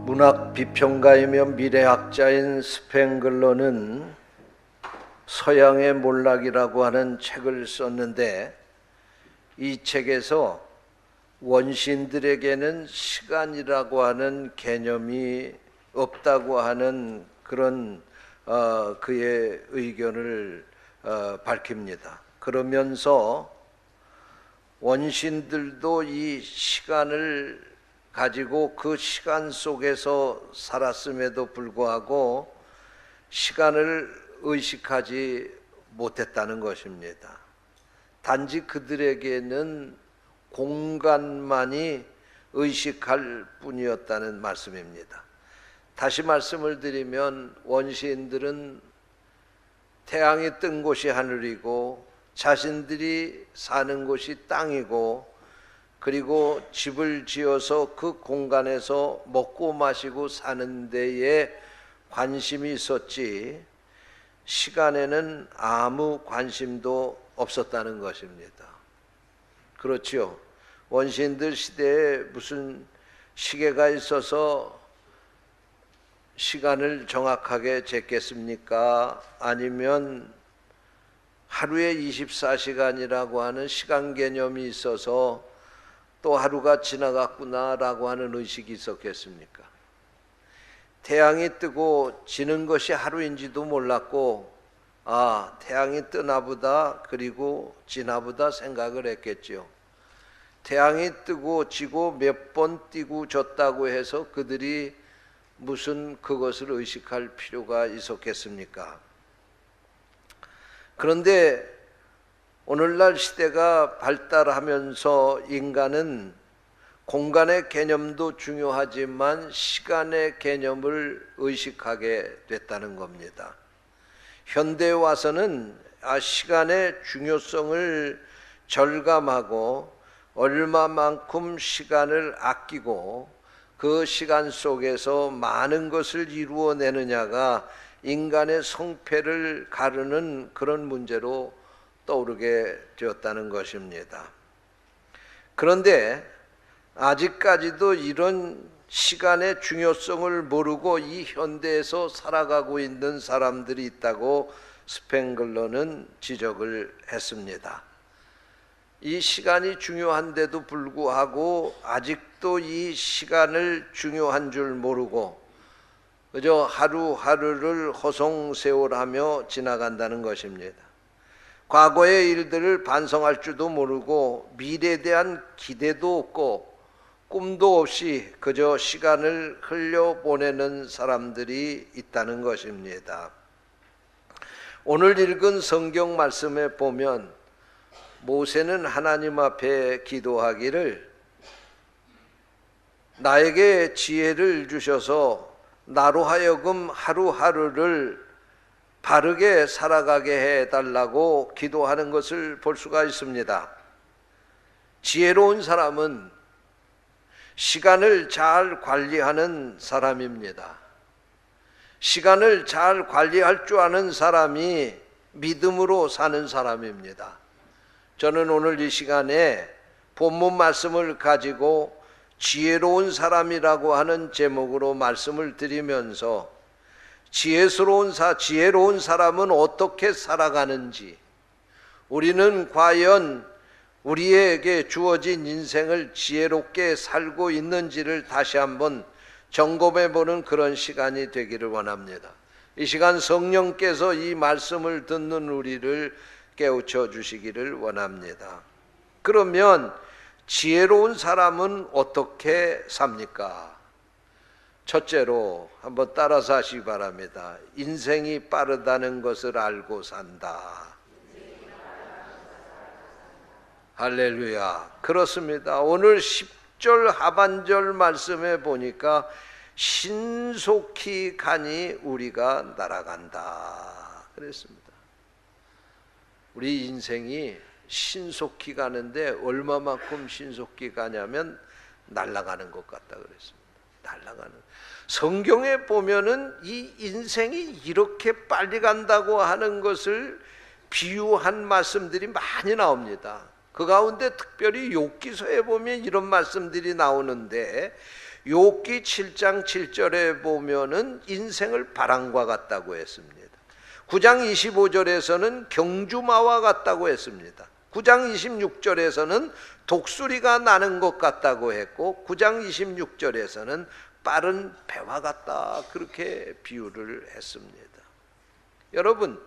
문학 비평가이며 미래학자인 스팽글러는 서양의 몰락이라고 하는 책을 썼는데, 이 책에서 원시인들에게는 시간이라고 하는 개념이 없다고 하는 그런 그의 의견을 밝힙니다. 그러면서 원시인들도 이 시간을 가지고 그 시간 속에서 살았음에도 불구하고 시간을 의식하지 못했다는 것입니다. 단지 그들에게는 공간만이 의식할 뿐이었다는 말씀입니다. 다시 말씀을 드리면 원시인들은 태양이 뜬 곳이 하늘이고 자신들이 사는 곳이 땅이고, 그리고 집을 지어서 그 공간에서 먹고 마시고 사는 데에 관심이 있었지, 시간에는 아무 관심도 없었다는 것입니다. 그렇지요. 원시인들 시대에 무슨 시계가 있어서 시간을 정확하게 쟀겠습니까? 아니면 하루에 24시간이라고 하는 시간 개념이 있어서 또 하루가 지나갔구나라고 하는 의식이 있었겠습니까? 태양이 뜨고 지는 것이 하루인지도 몰랐고, 태양이 뜨나보다, 그리고 지나보다 생각을 했겠죠. 태양이 뜨고 지고 몇 번 뛰고 졌다고 해서 그들이 무슨 그것을 의식할 필요가 있었겠습니까? 그런데 오늘날 시대가 발달하면서 인간은 공간의 개념도 중요하지만 시간의 개념을 의식하게 됐다는 겁니다. 현대에 와서는 시간의 중요성을 절감하고 얼마만큼 시간을 아끼고 그 시간 속에서 많은 것을 이루어내느냐가 인간의 성패를 가르는 그런 문제로 떠오르게 되었다는 것입니다. 그런데 아직까지도 이런 시간의 중요성을 모르고 이 현대에서 살아가고 있는 사람들이 있다고 스팽글러는 지적을 했습니다. 이 시간이 중요한데도 불구하고 아직도 이 시간을 중요한 줄 모르고 그저 하루하루를 허송세월하며 지나간다는 것입니다. 과거의 일들을 반성할 줄도 모르고 미래에 대한 기대도 없고 꿈도 없이 그저 시간을 흘려보내는 사람들이 있다는 것입니다. 오늘 읽은 성경 말씀에 보면 모세는 하나님 앞에 기도하기를 나에게 지혜를 주셔서 나로 하여금 하루하루를 바르게 살아가게 해달라고 기도하는 것을 볼 수가 있습니다. 지혜로운 사람은 시간을 잘 관리하는 사람입니다. 시간을 잘 관리할 줄 아는 사람이 믿음으로 사는 사람입니다. 저는 오늘 이 시간에 본문 말씀을 가지고 지혜로운 사람이라고 하는 제목으로 말씀을 드리면서 지혜로운 사람은 어떻게 살아가는지, 우리는 과연 우리에게 주어진 인생을 지혜롭게 살고 있는지를 다시 한번 점검해 보는 그런 시간이 되기를 원합니다. 이 시간 성령께서 이 말씀을 듣는 우리를 깨우쳐 주시기를 원합니다. 그러면 지혜로운 사람은 어떻게 삽니까? 첫째로 한번 따라서 하시기 바랍니다. 인생이 빠르다는 것을 알고 산다. 할렐루야. 그렇습니다. 오늘 10절 하반절 말씀에 보니까 신속히 가니 우리가 날아간다 그랬습니다. 우리 인생이 신속히 가는데 얼마만큼 신속히 가냐면 날아가는 것 같다 그랬습니다. 날아가는. 성경에 보면은 이 인생이 이렇게 빨리 간다고 하는 것을 비유한 말씀들이 많이 나옵니다. 그 가운데 특별히 욥기서에 보면 이런 말씀들이 나오는데, 욥기 7장 7절에 보면은 인생을 바람과 같다고 했습니다. 9장 25절에서는 경주마와 같다고 했습니다. 9장 26절에서는 독수리가 나는 것 같다고 했고 9장 26절에서는 빠른 배와 같다 그렇게 비유를 했습니다. 여러분,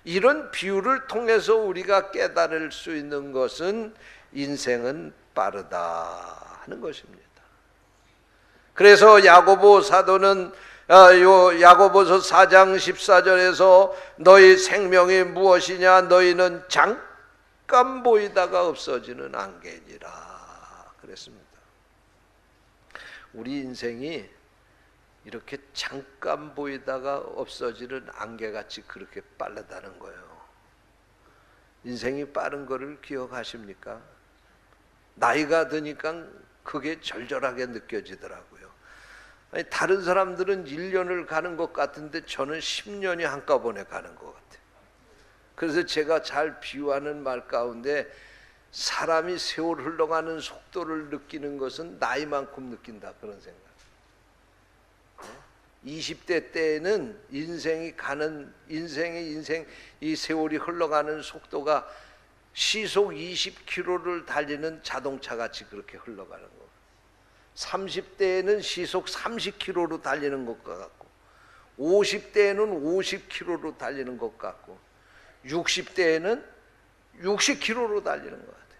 이런 비유를 통해서 우리가 깨달을 수 있는 것은 인생은 빠르다 하는 것입니다. 그래서 야고보 사도는 야고보서 4장 14절에서 너희 생명이 무엇이냐 너희는 잠깐 보이다가 없어지는 안개니라 그랬습니다. 우리 인생이 이렇게 잠깐 보이다가 없어지는 안개같이 그렇게 빠르다는 거예요. 인생이 빠른 거를 기억하십니까? 나이가 드니까 그게 절절하게 느껴지더라고요. 아니, 다른 사람들은 1년을 가는 것 같은데 저는 10년이 한꺼번에 가는 것 같아요. 그래서 제가 잘 비유하는 말 가운데 사람이 세월 흘러가는 속도를 느끼는 것은 나이만큼 느낀다 그런 생각. 20대 때에는 인생 이 세월이 흘러가는 속도가 시속 20km를 달리는 자동차 같이 그렇게 흘러가는 거. 30대에는 시속 30km로 달리는 것 같고 50대에는 50km로 달리는 것 같고 60대에는 60km로 달리는 것 같아요.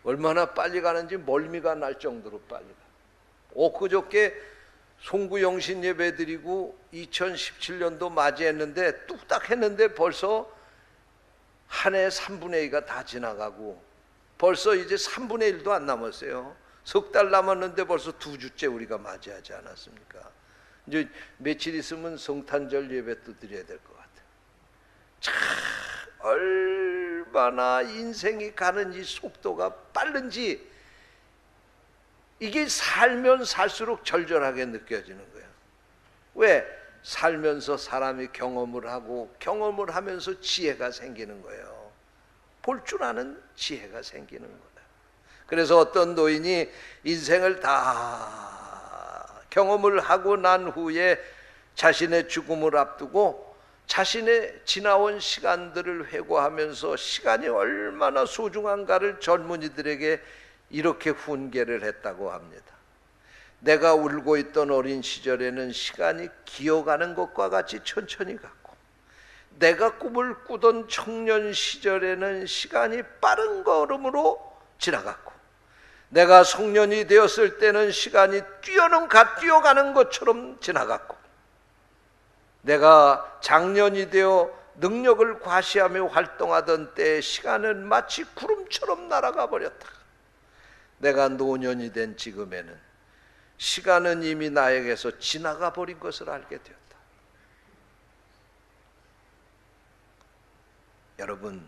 얼마나 빨리 가는지 멀미가 날 정도로 빨리 가. 엊그저께 송구영신 예배 드리고 2017년도 맞이했는데 뚝딱 했는데 벌써 한 해 3분의 2가 다 지나가고 벌써 이제 3분의 1도 안 남았어요. 석 달 남았는데 벌써 2주째 우리가 맞이하지 않았습니까? 이제 며칠 있으면 성탄절 예배도 드려야 될 것 같아요. 참 얼마나 인생이 가는 이 속도가 빠른지 이게 살면 살수록 절절하게 느껴지는 거예요. 왜? 살면서 사람이 경험을 하고 경험을 하면서 지혜가 생기는 거예요. 볼 줄 아는 지혜가 생기는 거예요. 그래서 어떤 노인이 인생을 다 경험을 하고 난 후에 자신의 죽음을 앞두고 자신의 지나온 시간들을 회고하면서 시간이 얼마나 소중한가를 젊은이들에게 이렇게 훈계를 했다고 합니다. 내가 울고 있던 어린 시절에는 시간이 기어가는 것과 같이 천천히 갔고 내가 꿈을 꾸던 청년 시절에는 시간이 빠른 걸음으로 지나갔고 내가 성년이 되었을 때는 시간이 뛰어가는 것처럼 지나갔고 내가 장년이 되어 능력을 과시하며 활동하던 때의 시간은 마치 구름처럼 날아가 버렸다. 내가 노년이 된 지금에는 시간은 이미 나에게서 지나가 버린 것을 알게 되었다. 여러분,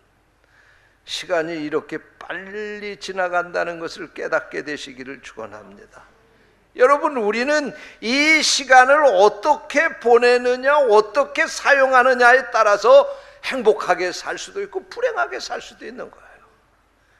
시간이 이렇게 빨리 지나간다는 것을 깨닫게 되시기를 축원합니다. 여러분, 우리는 이 시간을 어떻게 보내느냐, 어떻게 사용하느냐에 따라서 행복하게 살 수도 있고 불행하게 살 수도 있는 거예요.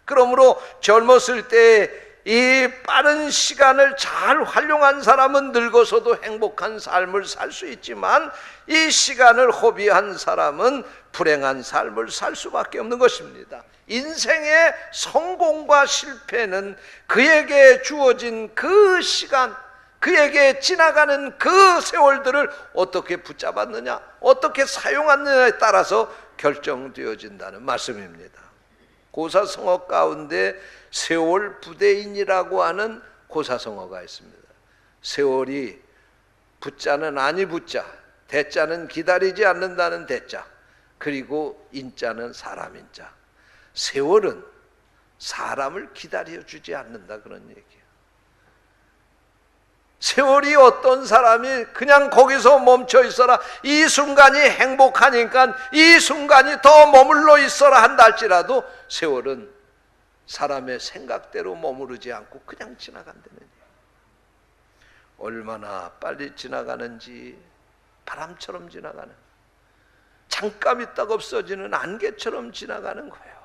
그러므로 젊었을 때 이 빠른 시간을 잘 활용한 사람은 늙어서도 행복한 삶을 살 수 있지만 이 시간을 허비한 사람은 불행한 삶을 살 수밖에 없는 것입니다. 인생의 성공과 실패는 그에게 주어진 그 시간, 그에게 지나가는 그 세월들을 어떻게 붙잡았느냐, 어떻게 사용하느냐에 따라서 결정되어진다는 말씀입니다. 고사성어 가운데 세월 부대인이라고 하는 고사성어가 있습니다. 세월이 붙자는 아니 붙자, 대자는 기다리지 않는다는 대자, 그리고 인자는 사람 인자. 세월은 사람을 기다려주지 않는다 그런 얘기예요. 세월이 어떤 사람이 그냥 거기서 멈춰 있어라, 이 순간이 행복하니까 이 순간이 더 머물러 있어라 한다 할지라도 세월은 사람의 생각대로 머무르지 않고 그냥 지나간다는 얘기예요. 얼마나 빨리 지나가는지, 바람처럼 지나가는, 잠깐 있다가 없어지는 안개처럼 지나가는 거예요.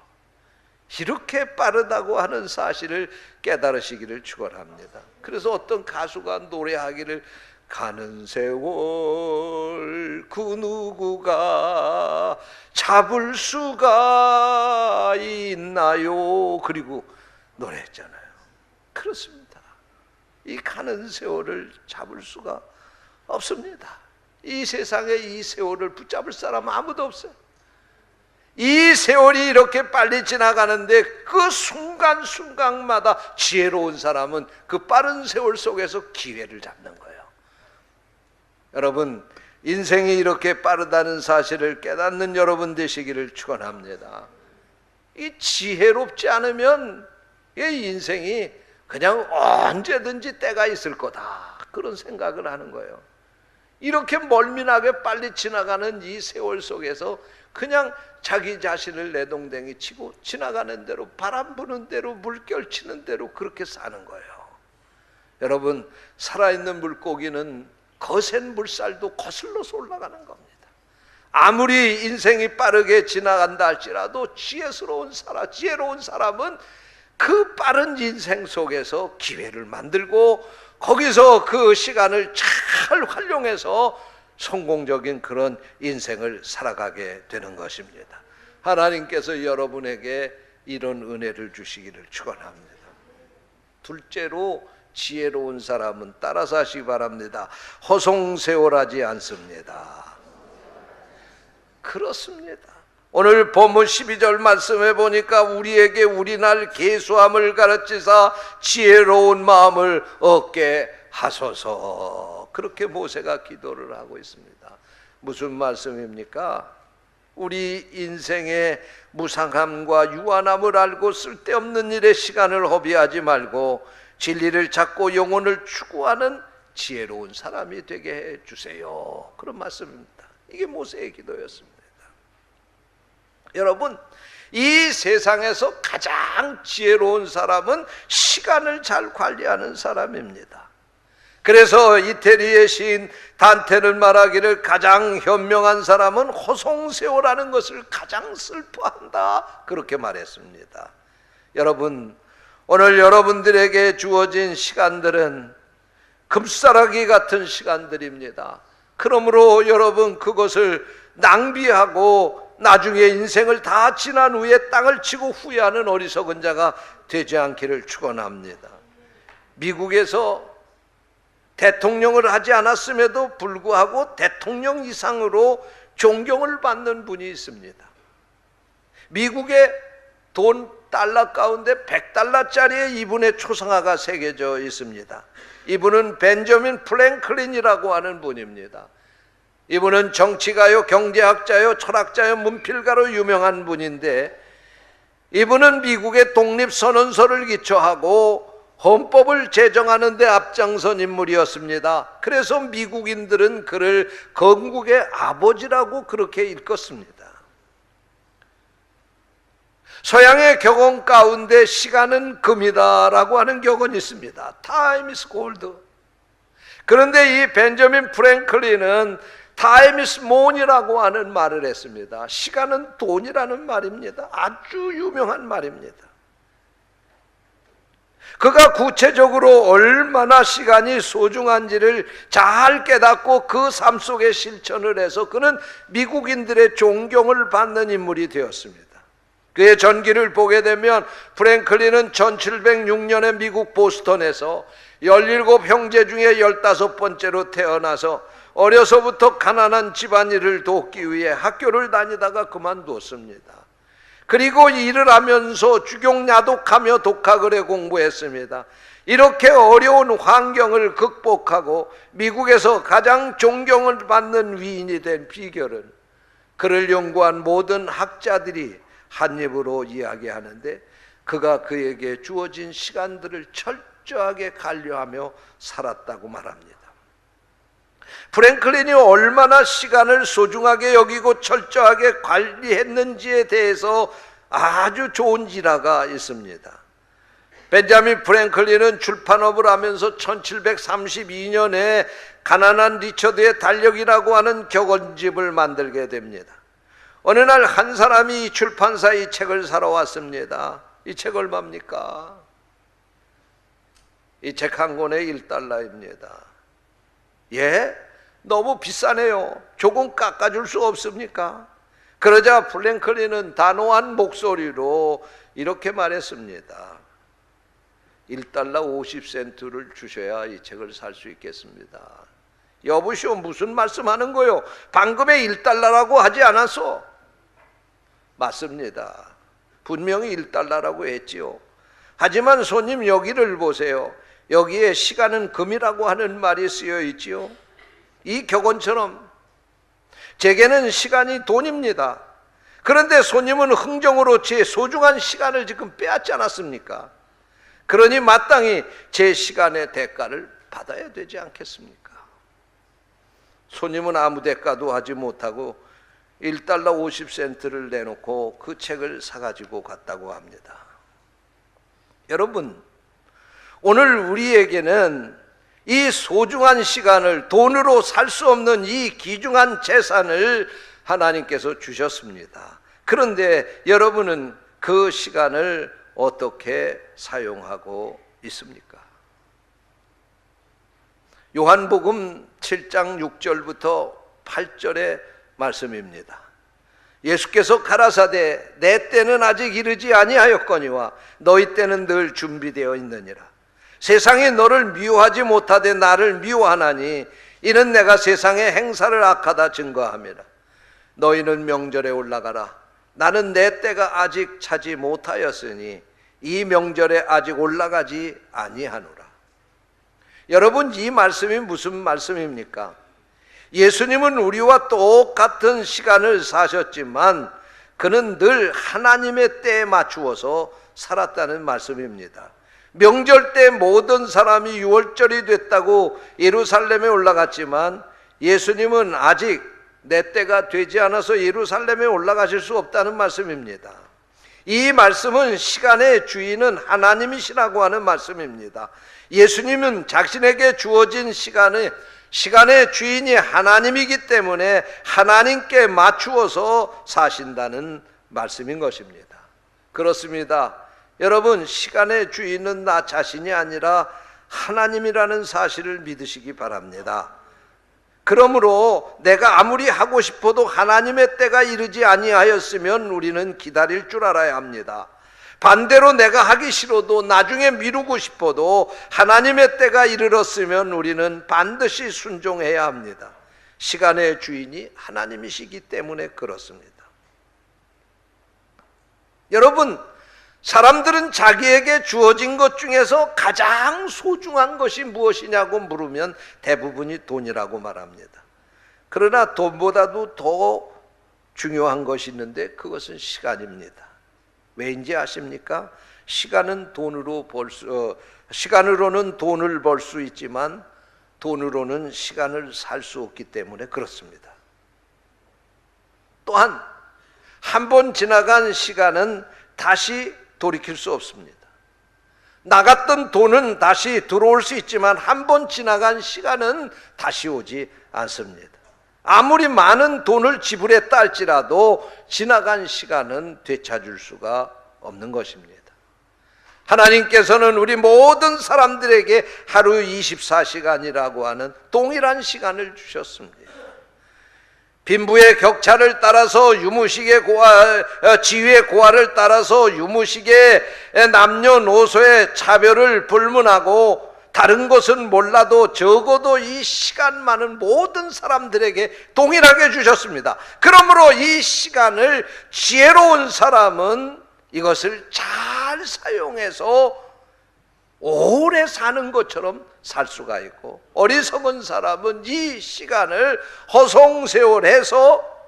이렇게 빠르다고 하는 사실을 깨달으시기를 축원합니다. 그래서 어떤 가수가 노래하기를 가는 세월 그 누구가 잡을 수가 있나요? 그리고 노래했잖아요. 그렇습니다. 이 가는 세월을 잡을 수가 없습니다. 이 세상에 이 세월을 붙잡을 사람은 아무도 없어요. 이 세월이 이렇게 빨리 지나가는데 그 순간순간마다 지혜로운 사람은 그 빠른 세월 속에서 기회를 잡는 거예요. 여러분, 인생이 이렇게 빠르다는 사실을 깨닫는 여러분 되시기를 축원합니다. 이 지혜롭지 않으면 이 인생이 그냥 언제든지 때가 있을 거다, 그런 생각을 하는 거예요. 이렇게 멀미나게 빨리 지나가는 이 세월 속에서 그냥 자기 자신을 내동댕이 치고 지나가는 대로, 바람 부는 대로, 물결 치는 대로 그렇게 사는 거예요. 여러분, 살아있는 물고기는 거센 물살도 거슬러서 올라가는 겁니다. 아무리 인생이 빠르게 지나간다 할지라도 지혜로운 사람은 그 빠른 인생 속에서 기회를 만들고 거기서 그 시간을 잘 활용해서 성공적인 그런 인생을 살아가게 되는 것입니다. 하나님께서 여러분에게 이런 은혜를 주시기를 축원합니다. 둘째로, 지혜로운 사람은 따라서 하시기 바랍니다. 허송세월하지 않습니다. 그렇습니다. 오늘 본문 12절 말씀해 보니까 우리에게 우리날 계수함을 가르치사 지혜로운 마음을 얻게 하소서, 그렇게 모세가 기도를 하고 있습니다. 무슨 말씀입니까? 우리 인생의 무상함과 유한함을 알고 쓸데없는 일에 시간을 허비하지 말고 진리를 찾고 영혼을 추구하는 지혜로운 사람이 되게 해 주세요, 그런 말씀입니다. 이게 모세의 기도였습니다. 여러분, 이 세상에서 가장 지혜로운 사람은 시간을 잘 관리하는 사람입니다. 그래서 이태리의 시인 단테는 말하기를 가장 현명한 사람은 허송세월하는 것을 가장 슬퍼한다, 그렇게 말했습니다. 여러분, 오늘 여러분들에게 주어진 시간들은 금싸라기 같은 시간들입니다. 그러므로 여러분, 그것을 낭비하고 나중에 인생을 다 지난 후에 땅을 치고 후회하는 어리석은 자가 되지 않기를 축원합니다. 미국에서 대통령을 하지 않았음에도 불구하고 대통령 이상으로 존경을 받는 분이 있습니다. 미국의 달러 가운데 100달러짜리의 이분의 초상화가 새겨져 있습니다. 이분은 벤저민 프랭클린이라고 하는 분입니다. 이분은 정치가요, 경제학자요, 철학자요, 문필가로 유명한 분인데, 이분은 미국의 독립선언서를 기초하고 헌법을 제정하는 데 앞장선 인물이었습니다. 그래서 미국인들은 그를 건국의 아버지라고 그렇게 일컫습니다. 서양의 격언 가운데 시간은 금이다 라고 하는 격언이 있습니다. Time is gold. 그런데 이 벤저민 프랭클린은 Time is money라고 하는 말을 했습니다. 시간은 돈이라는 말입니다. 아주 유명한 말입니다. 그가 구체적으로 얼마나 시간이 소중한지를 잘 깨닫고 그 삶 속에 실천을 해서 그는 미국인들의 존경을 받는 인물이 되었습니다. 그의 전기를 보게 되면 프랭클린은 1706년에 미국 보스턴에서 17형제 중에 15번째로 태어나서 어려서부터 가난한 집안일을 돕기 위해 학교를 다니다가 그만두었습니다. 그리고 일을 하면서 주경야독하며 독학을 해 공부했습니다. 이렇게 어려운 환경을 극복하고 미국에서 가장 존경을 받는 위인이 된 비결은 그를 연구한 모든 학자들이 한 입으로 이야기하는데, 그가 그에게 주어진 시간들을 철저하게 관리하며 살았다고 말합니다. 프랭클린이 얼마나 시간을 소중하게 여기고 철저하게 관리했는지에 대해서 아주 좋은 일화가 있습니다. 벤자민 프랭클린은 출판업을 하면서 1732년에 가난한 리처드의 달력이라고 하는 격언집을 만들게 됩니다. 어느 날 한 사람이 출판사에 이 책을 사러 왔습니다. 이 책 얼마입니까? 이 책 한 권에 $1입니다. 예? 너무 비싸네요. 조금 깎아줄 수 없습니까? 그러자 프랭클린은 단호한 목소리로 이렇게 말했습니다. $1.50를 주셔야 이 책을 살 수 있겠습니다. 여보시오, 무슨 말씀하는 거요? 방금에 $1라고 하지 않았소? 맞습니다. 분명히 $1라고 했지요. 하지만 손님, 여기를 보세요. 여기에 시간은 금이라고 하는 말이 쓰여 있지요. 이 격언처럼 제게는 시간이 돈입니다. 그런데 손님은 흥정으로 제 소중한 시간을 지금 빼앗지 않았습니까? 그러니 마땅히 제 시간의 대가를 받아야 되지 않겠습니까? 손님은 아무 대가도 하지 못하고 $1.50를 내놓고 그 책을 사가지고 갔다고 합니다. 여러분, 오늘 우리에게는 이 소중한 시간을, 돈으로 살 수 없는 이 귀중한 재산을 하나님께서 주셨습니다. 그런데 여러분은 그 시간을 어떻게 사용하고 있습니까? 요한복음 7장 6절부터 8절의 말씀입니다. 예수께서 가라사대 내 때는 아직 이르지 아니하였거니와 너희 때는 늘 준비되어 있느니라. 세상이 너를 미워하지 못하되 나를 미워하나니 이는 내가 세상의 행사를 악하다 증거함이라. 너희는 명절에 올라가라. 나는 내 때가 아직 차지 못하였으니 이 명절에 아직 올라가지 아니하노라. 여러분, 이 말씀이 무슨 말씀입니까? 예수님은 우리와 똑같은 시간을 사셨지만 그는 늘 하나님의 때에 맞추어서 살았다는 말씀입니다. 명절 때 모든 사람이 유월절이 됐다고 예루살렘에 올라갔지만 예수님은 아직 내 때가 되지 않아서 예루살렘에 올라가실 수 없다는 말씀입니다. 이 말씀은 시간의 주인은 하나님이시라고 하는 말씀입니다. 예수님은 자신에게 주어진 시간의 주인이 하나님이기 때문에 하나님께 맞추어서 사신다는 말씀인 것입니다. 그렇습니다. 여러분, 시간의 주인은 나 자신이 아니라 하나님이라는 사실을 믿으시기 바랍니다. 그러므로 내가 아무리 하고 싶어도 하나님의 때가 이르지 아니하였으면 우리는 기다릴 줄 알아야 합니다. 반대로 내가 하기 싫어도 나중에 미루고 싶어도 하나님의 때가 이르렀으면 우리는 반드시 순종해야 합니다. 시간의 주인이 하나님이시기 때문에 그렇습니다. 여러분, 사람들은 자기에게 주어진 것 중에서 가장 소중한 것이 무엇이냐고 물으면 대부분이 돈이라고 말합니다. 그러나 돈보다도 더 중요한 것이 있는데 그것은 시간입니다. 왜인지 아십니까? 시간으로는 돈을 벌 수 있지만 돈으로는 시간을 살 수 없기 때문에 그렇습니다. 또한 한 번 지나간 시간은 다시 돌이킬 수 없습니다. 나갔던 돈은 다시 들어올 수 있지만 한 번 지나간 시간은 다시 오지 않습니다. 아무리 많은 돈을 지불했다 할지라도 지나간 시간은 되찾을 수가 없는 것입니다. 하나님께서는 우리 모든 사람들에게 하루 24시간이라고 하는 동일한 시간을 주셨습니다. 빈부의 격차를 따라서 유무식의 지위의 고하를 따라서 유무식의 남녀노소의 차별을 불문하고 다른 것은 몰라도 적어도 이 시간만은 모든 사람들에게 동일하게 주셨습니다. 그러므로 이 시간을 지혜로운 사람은 이것을 잘 사용해서 오래 사는 것처럼 살 수가 있고, 어리석은 사람은 이 시간을 허송세월해서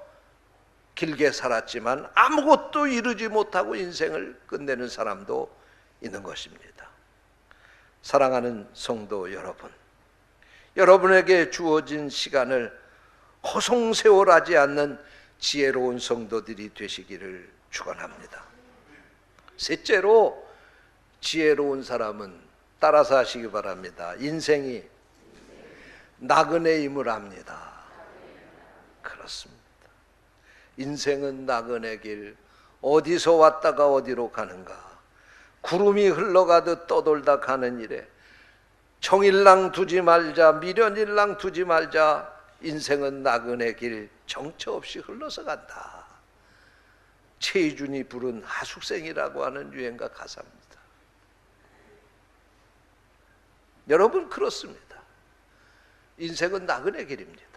길게 살았지만 아무것도 이루지 못하고 인생을 끝내는 사람도 있는 것입니다. 사랑하는 성도 여러분, 여러분에게 주어진 시간을 허송세월하지 않는 지혜로운 성도들이 되시기를 축원합니다. 셋째로, 지혜로운 사람은 따라서 하시기 바랍니다. 인생이 나그네임을 압니다. 그렇습니다. 인생은 나그네 길, 어디서 왔다가 어디로 가는가. 구름이 흘러가듯 떠돌다 가는 일에 정일랑 두지 말자, 미련일랑 두지 말자. 인생은 나그네 길, 정처 없이 흘러서 간다. 최희준이 부른 하숙생이라고 하는 유행가 가사입니다. 여러분, 그렇습니다. 인생은 나그네 길입니다.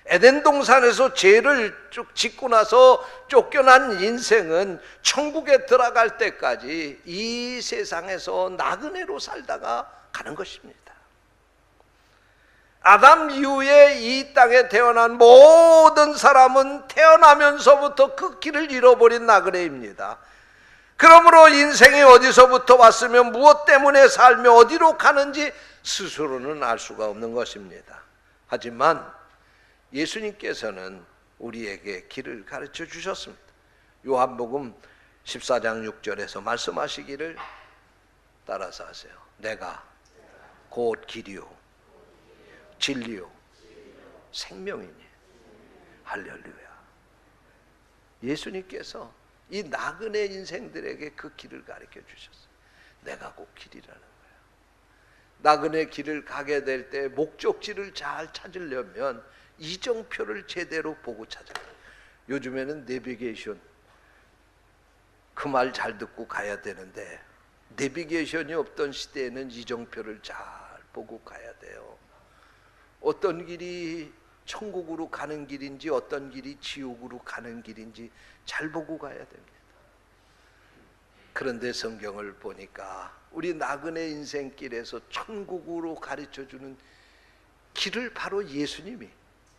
에덴 동산에서 죄를 쭉 짓고 나서 쫓겨난 인생은 천국에 들어갈 때까지 이 세상에서 나그네로 살다가 가는 것입니다. 아담 이후에 이 땅에 태어난 모든 사람은 태어나면서부터 그 길을 잃어버린 나그네입니다. 그러므로 인생이 어디서부터 왔으며 무엇 때문에 살며 어디로 가는지 스스로는 알 수가 없는 것입니다. 하지만 예수님께서는 우리에게 길을 가르쳐 주셨습니다. 요한복음 14장 6절에서 말씀하시기를, 따라서 하세요. 내가 곧 길이요 진리요 생명이니. 할렐루야. 예수님께서 이 나그네 인생들에게 그 길을 가르쳐 주셨어요. 내가 곧 길이라는 거예요. 나그네 길을 가게 될 때 목적지를 잘 찾으려면 이정표를 제대로 보고 찾아가요. 요즘에는 내비게이션, 그 말 잘 듣고 가야 되는데 내비게이션이 없던 시대에는 이정표를 잘 보고 가야 돼요. 어떤 길이 천국으로 가는 길인지 어떤 길이 지옥으로 가는 길인지 잘 보고 가야 됩니다. 그런데 성경을 보니까 우리 나그네 인생길에서 천국으로 가르쳐주는 길을 바로 예수님이,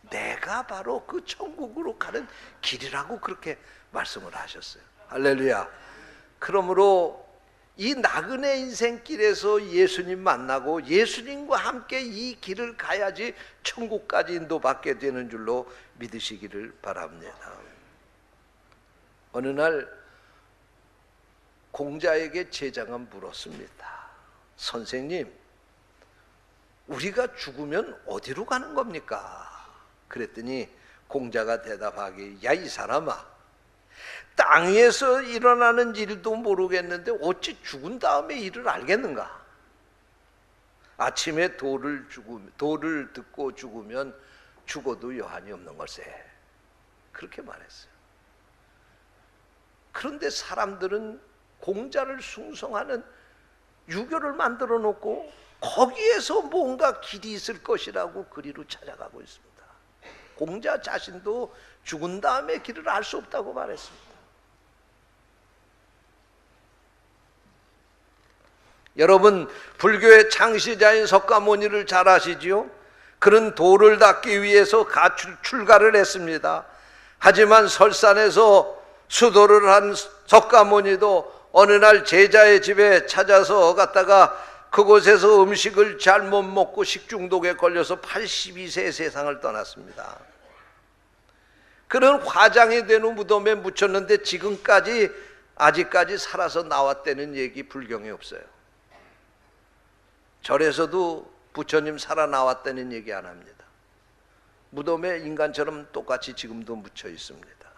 내가 바로 그 천국으로 가는 길이라고 그렇게 말씀을 하셨어요. 할렐루야. 그러므로 이 나그네 인생길에서 예수님 만나고 예수님과 함께 이 길을 가야지 천국까지 인도받게 되는 줄로 믿으시기를 바랍니다. 어느 날 공자에게 제자가 물었습니다. 선생님, 우리가 죽으면 어디로 가는 겁니까? 그랬더니 공자가 대답하기, 야, 이 사람아, 땅 위에서 일어나는 일도 모르겠는데 어찌 죽은 다음에 일을 알겠는가? 아침에 도를 듣고 죽으면 죽어도 여한이 없는 걸세. 그렇게 말했어요. 그런데 사람들은 공자를 숭송하는 유교를 만들어 놓고 거기에서 뭔가 길이 있을 것이라고 그리로 찾아가고 있습니다. 공자 자신도 죽은 다음에 길을 알 수 없다고 말했습니다. 여러분, 불교의 창시자인 석가모니를 잘 아시지요? 그는 도를 닦기 위해서 출가를 했습니다. 하지만 설산에서 수도를 한 석가모니도 어느 날 제자의 집에 찾아서 갔다가 그곳에서 음식을 잘못 먹고 식중독에 걸려서 82세에 세상을 떠났습니다. 그는 화장이 된 후 무덤에 묻혔는데 아직까지 살아서 나왔다는 얘기 불경에 없어요. 절에서도 부처님 살아나왔다는 얘기 안 합니다. 무덤에 인간처럼 똑같이 지금도 묻혀 있습니다.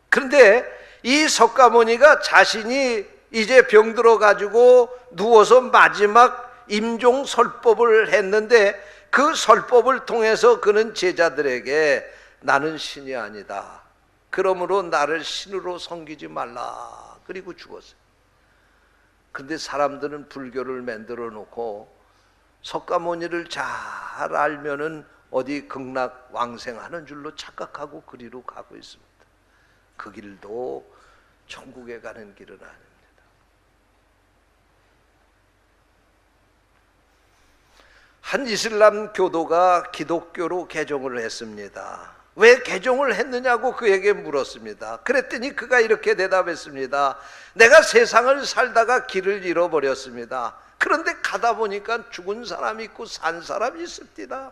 그런데 이 석가모니가 자신이 이제 병들어 가지고 누워서 마지막 임종 설법을 했는데 그 설법을 통해서 그는 제자들에게 나는 신이 아니다. 그러므로 나를 신으로 섬기지 말라. 그리고 죽었어요. 그런데 사람들은 불교를 만들어 놓고 석가모니를 잘 알면은 어디 극락 왕생하는 줄로 착각하고 그리로 가고 있습니다. 그 길도 천국에 가는 길은 아닙니다. 한 이슬람 교도가 기독교로 개종을 했습니다. 왜 개종을 했느냐고 그에게 물었습니다. 그랬더니 그가 이렇게 대답했습니다. 내가 세상을 살다가 길을 잃어버렸습니다. 그런데 가다 보니까 죽은 사람이 있고 산 사람이 있습니다.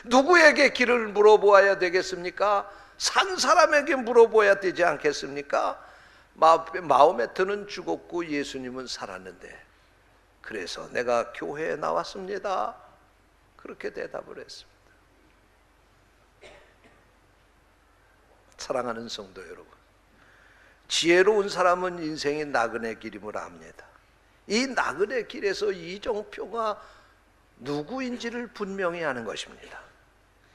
누구에게 길을 물어보아야 되겠습니까? 산 사람에게 물어보아야 되지 않겠습니까? 마호메트는 죽었고 예수님은 살았는데, 그래서 내가 교회에 나왔습니다. 그렇게 대답을 했습니다. 사랑하는 성도 여러분, 지혜로운 사람은 인생의 나그네 길임을 압니다. 이 나그네 길에서 이정표가 누구인지를 분명히 아는 것입니다.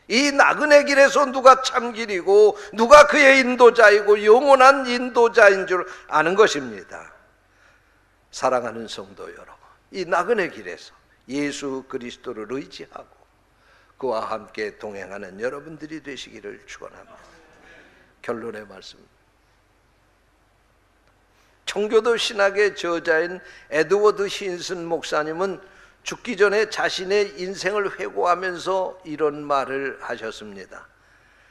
이 나그네 길에서 누가 참길이고 누가 그의 인도자이고 영원한 인도자인 줄 아는 것입니다. 사랑하는 성도 여러분, 이 나그네 길에서 예수 그리스도를 의지하고 그와 함께 동행하는 여러분들이 되시기를 축원합니다. 결론의 말씀, 청교도 신학의 저자인 에드워드 힌슨 목사님은 죽기 전에 자신의 인생을 회고하면서 이런 말을 하셨습니다.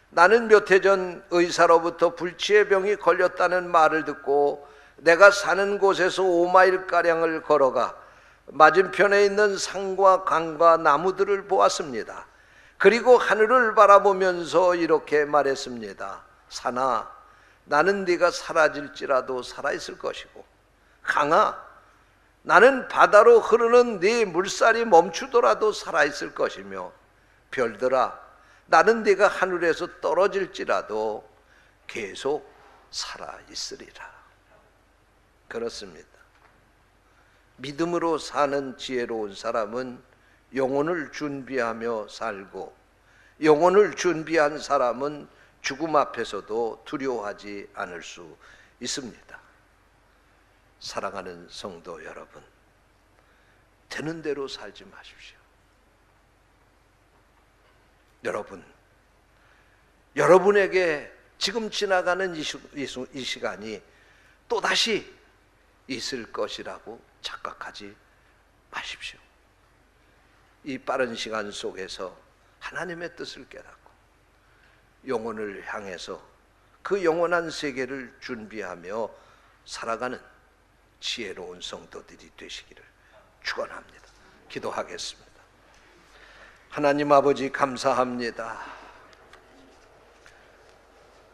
나는 몇 해 전 의사로부터 불치의 병이 걸렸다는 말을 듣고 내가 사는 곳에서 5마일가량을 걸어가 맞은편에 있는 산과 강과 나무들을 보았습니다. 그리고 하늘을 바라보면서 이렇게 말했습니다. 산아, 나는 네가 사라질지라도 살아있을 것이고, 강아, 나는 바다로 흐르는 네 물살이 멈추더라도 살아있을 것이며, 별들아, 나는 네가 하늘에서 떨어질지라도 계속 살아있으리라. 그렇습니다. 믿음으로 사는 지혜로운 사람은 영혼을 준비하며 살고, 영혼을 준비한 사람은 죽음 앞에서도 두려워하지 않을 수 있습니다. 사랑하는 성도 여러분, 되는 대로 살지 마십시오. 여러분에게 지금 지나가는 이 시간이 또다시 있을 것이라고 착각하지 마십시오. 이 빠른 시간 속에서 하나님의 뜻을 깨닫고 영혼을 향해서 그 영원한 세계를 준비하며 살아가는 지혜로운 성도들이 되시기를 축원합니다. 기도하겠습니다. 하나님 아버지, 감사합니다.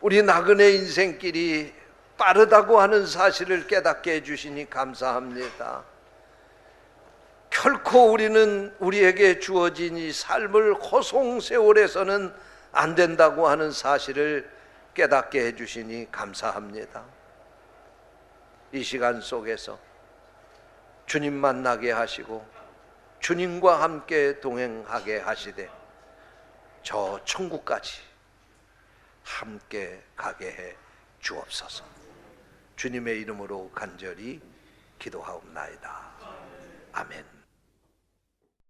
우리 나그네 인생길이 빠르다고 하는 사실을 깨닫게 해주시니 감사합니다. 결코 우리는 우리에게 주어진 이 삶을 허송세월해서는 안 된다고 하는 사실을 깨닫게 해주시니 감사합니다. 이 시간 속에서 주님 만나게 하시고 주님과 함께 동행하게 하시되 저 천국까지 함께 가게 해 주옵소서. 주님의 이름으로 간절히 기도하옵나이다. 아멘.